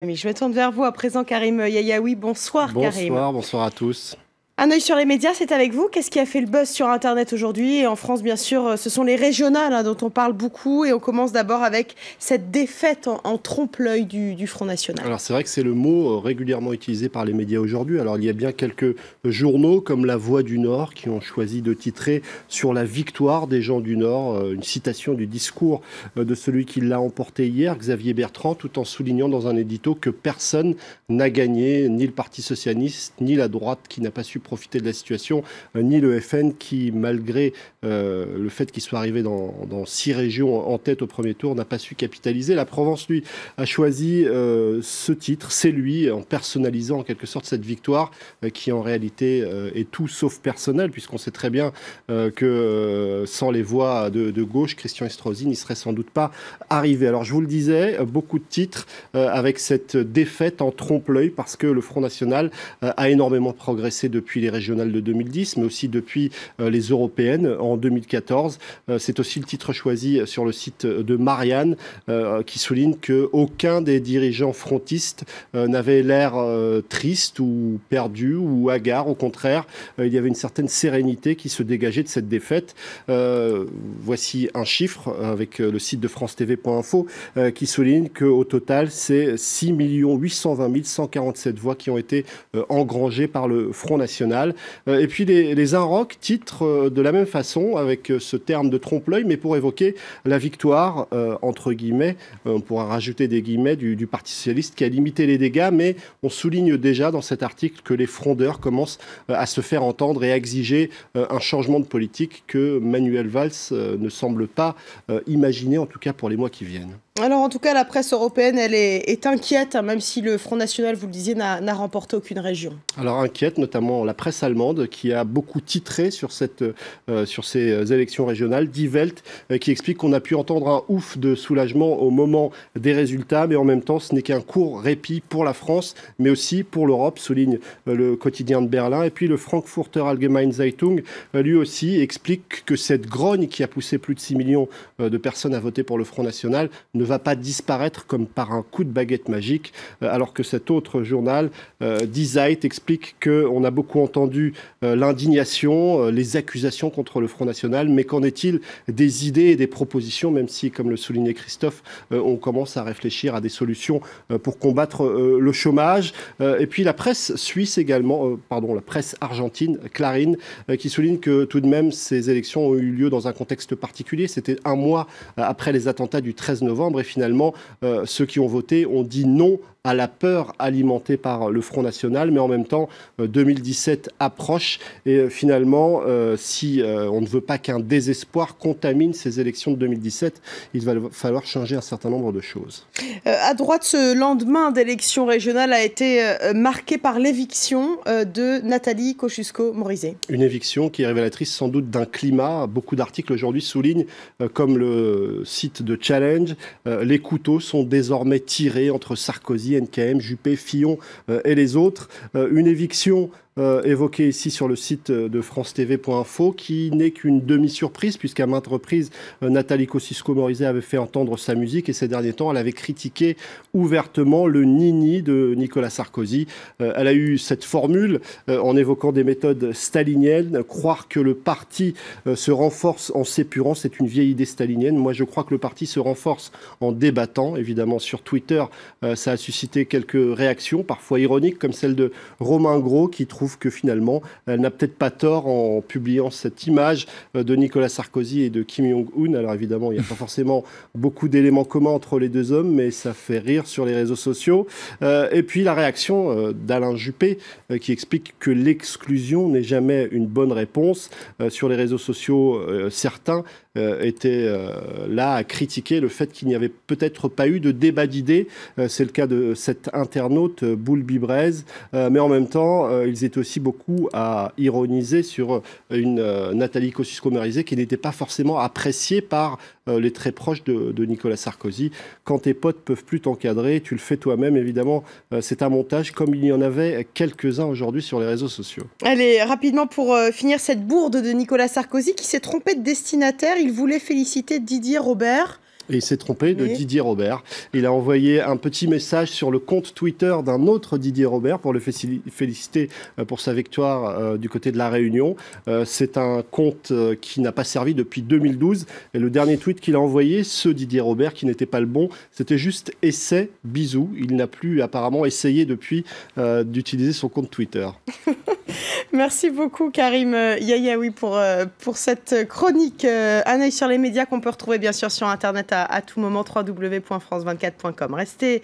Mais je me tourne vers vous à présent, Karim Yayaoui. Bonsoir, Karim. Bonsoir, bonsoir à tous. Un œil sur les médias, c'est avec vous. Qu'est-ce qui a fait le buzz sur Internet aujourd'hui? Et en France, bien sûr, ce sont les régionales dont on parle beaucoup. Et on commence d'abord avec cette défaite en trompe-l'œil du Front National. Alors c'est vrai que c'est le mot régulièrement utilisé par les médias aujourd'hui. Alors il y a bien quelques journaux comme La Voix du Nord qui ont choisi de titrer sur la victoire des gens du Nord, une citation du discours de celui qui l'a emporté hier, Xavier Bertrand, tout en soulignant dans un édito que personne n'a gagné, ni le Parti socialiste, ni la droite qui n'a pas su profiter de la situation, ni le FN qui, malgré le fait qu'il soit arrivé dans 6 régions en tête au premier tour, n'a pas su capitaliser. La Provence, lui, a choisi ce titre. C'est lui, en personnalisant en quelque sorte cette victoire qui en réalité est tout sauf personnelle, puisqu'on sait très bien que sans les voix de gauche, Christian Estrosi n'y serait sans doute pas arrivé. Alors je vous le disais, beaucoup de titres avec cette défaite en trompe-l'œil, parce que le Front National a énormément progressé depuis les régionales de 2010, mais aussi depuis les européennes en 2014. C'est aussi le titre choisi sur le site de Marianne, qui souligne qu'aucun des dirigeants frontistes n'avait l'air triste ou perdu ou hagard. Au contraire, il y avait une certaine sérénité qui se dégageait de cette défaite. Voici un chiffre avec le site de francetv.info qui souligne qu'au total, c'est 6 820 147 voix qui ont été engrangées par le Front National. Et puis les Inrocks titrent de la même façon avec ce terme de trompe-l'œil, mais pour évoquer la victoire, entre guillemets, on pourra rajouter des guillemets, du Parti socialiste qui a limité les dégâts, mais on souligne déjà dans cet article que les frondeurs commencent à se faire entendre et à exiger un changement de politique que Manuel Valls ne semble pas imaginer, en tout cas pour les mois qui viennent. Alors en tout cas, la presse européenne, elle est inquiète, même si le Front National, vous le disiez, n'a remporté aucune région. Alors inquiète, notamment la presse allemande, qui a beaucoup titré sur ces élections régionales. Die Welt, qui explique qu'on a pu entendre un ouf de soulagement au moment des résultats, mais en même temps, ce n'est qu'un court répit pour la France, mais aussi pour l'Europe, souligne le quotidien de Berlin. Et puis le Frankfurter Allgemeine Zeitung, lui aussi, explique que cette grogne qui a poussé plus de 6 millions de personnes à voter pour le Front National ne va pas disparaître comme par un coup de baguette magique, alors que cet autre journal, Die Zeit, explique qu'on a beaucoup entendu l'indignation, les accusations contre le Front National, mais qu'en est-il des idées et des propositions, même si, comme le soulignait Christophe, on commence à réfléchir à des solutions pour combattre le chômage. Et puis la presse suisse également, la presse argentine, Clarín, qui souligne que tout de même ces élections ont eu lieu dans un contexte particulier. C'était un mois après les attentats du 13 novembre et finalement ceux qui ont voté ont dit non à la peur alimentée par le Front National, mais en même temps 2017 approche et finalement si on ne veut pas qu'un désespoir contamine ces élections de 2017, il va falloir changer un certain nombre de choses. À droite, ce lendemain d'élections régionales a été marqué par l'éviction de Nathalie Kosciusko-Morizet. Une éviction qui est révélatrice sans doute d'un climat. Beaucoup d'articles aujourd'hui soulignent, comme le site de Challenge, les couteaux sont désormais tirés entre Sarkozy, NKM, Juppé, Fillon et les autres. Une éviction évoquée ici sur le site de francetv.info, qui n'est qu'une demi-surprise, puisqu'à maintes reprises, Nathalie Kosciusko-Morizet avait fait entendre sa musique et ces derniers temps, elle avait critiqué ouvertement le nini de Nicolas Sarkozy. Elle a eu cette formule en évoquant des méthodes staliniennes. Croire que le parti se renforce en s'épurant, c'est une vieille idée stalinienne. Moi, je crois que le parti se renforce en débattant. Évidemment, sur Twitter, ça a suscité quelques réactions, parfois ironiques, comme celle de Romain Gros, qui trouve que finalement, elle n'a peut-être pas tort en publiant cette image de Nicolas Sarkozy et de Kim Jong-un. Alors évidemment, il n'y a pas forcément beaucoup d'éléments communs entre les deux hommes, mais ça fait rire sur les réseaux sociaux. Et puis la réaction d'Alain Juppé, qui explique que l'exclusion n'est jamais une bonne réponse. Sur les réseaux sociaux, certains étaient là à critiquer le fait qu'il n'y avait peut-être pas eu de débat d'idées. C'est le cas de cet internaute, Boule Bibrez. Mais en même temps, ils étaient aussi beaucoup à ironiser sur une Nathalie Kosciusko-Morizet qui n'était pas forcément appréciée par les très proches de Nicolas Sarkozy. Quand tes potes peuvent plus t'encadrer, tu le fais toi-même. Évidemment, c'est un montage comme il y en avait quelques-uns aujourd'hui sur les réseaux sociaux. Allez, rapidement pour finir, cette bourde de Nicolas Sarkozy qui s'est trompé de destinataire. Il voulait féliciter Didier Robert. Et il s'est trompé de Didier Robert. Il a envoyé un petit message sur le compte Twitter d'un autre Didier Robert pour le féliciter pour sa victoire du côté de La Réunion. C'est un compte qui n'a pas servi depuis 2012. Et le dernier tweet qu'il a envoyé, ce Didier Robert, qui n'était pas le bon, c'était juste « essai, bisous ». Il n'a plus apparemment essayé depuis d'utiliser son compte Twitter. Merci beaucoup Karim Yayaoui pour cette chronique Un œil sur les médias qu'on peut retrouver bien sûr sur Internet à tout moment, www.france24.com. Restez